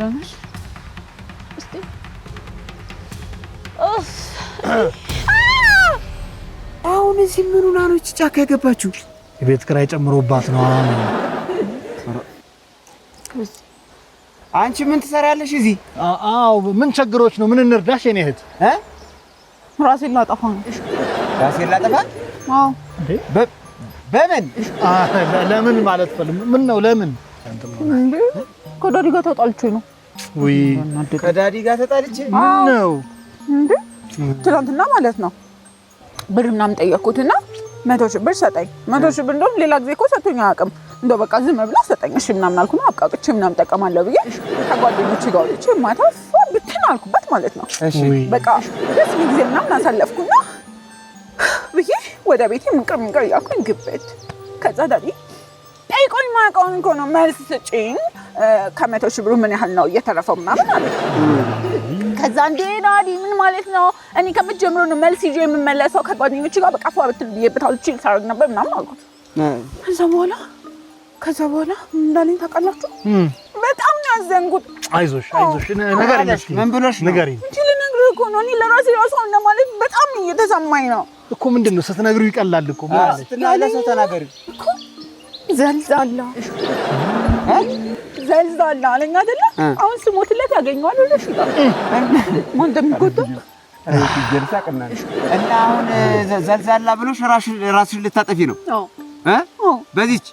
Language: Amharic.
ለነሽ እስቲ አሁን እዚህ ምን ሆና ነው እቺ ጫካ የገባችው? የቤት ኪራይ ጨምሮባት ነው። አንቺ ምን ትሰሪያለሽ እዚህ? አዎ ምን ቸግሮች ነው? ምን እንርዳሽ የኔ እህት? ራሴን ላጠፋ ነው። ራሴን ላጠፋ? አዎ። በምን? ለምን ማለት ፈልም? ምን ነው ለምን? እንዴ ከዳዲ ጋር ተጣልቼ ነው። ወይ ከዳዲ ጋር ተጣልቼ? ምን ነው? እንዴ ትናንትና ማለት ነው ብር ምናምን ጠየቅኩትና 100 ሺህ ብር ሰጠኝ። 100 ሺህ ብር እንደውም ሌላ ጊዜ እኮ ሰጥቶኝ አያውቅም። እንደው በቃ ዝም ብላ ሰጠኝ። እሺ ምናምን አልኩና አብቃቅቼ ምናምን ጠቀማለሁ ብዬ ከጓደኞቼ ጋር ወጥቼ ማታ ብትን አልኩበት ማለት ነው። እሺ በቃ ደስ የሚል ጊዜ ምናምን አሳለፍኩና ብዬ ወደ ቤቴ ምንቅር እያልኩኝ ግብት ከዛ ዳዲ ጠይቆኝ ማውቀውን እኮ ነው መልስ ስጪኝ ከ100 ሺህ ብሩ ምን ያህል ነው እየተረፈው ምናምን አለ። ከዛ እንዴ ዳዲ ምን ማለት ነው? እኔ ከመጀመሩ ነው መልስ ይዤ የምመለሰው ከጓደኞቼ ጋር በቃ ፏ ብትል ብዬበታል ቺል ሳርግ ነበር ምናምን አልኩት። ከዛ በኋላ እንዳለኝ ታውቃላችሁ? በጣም ነው ያዘንኩት። አይዞሽ ንገሪኝ እስኪ ምን ብሎሽ ነው? ንገሪኝ እንጂ ልነግርህ እኮ ነው። እኔ ለራሴ ራሱ እንደማለት በጣም እየተሰማኝ ነው እኮ። ምንድነው ስትነግሪው ይቀላል እኮ ማለት ስትናለሰው ተናገሪ እኮ። ዘልዛላ አለኝ አይደለ? አሁን ስሞትለት ያገኘዋል ወለሽ ይላል። ማን እንደሚጎዳ አይ ጀልሳ ቀናለሽ። እና አሁን ዘልዛላ ብሎሽ ራስሽን ልታጠፊ ነው? በዚች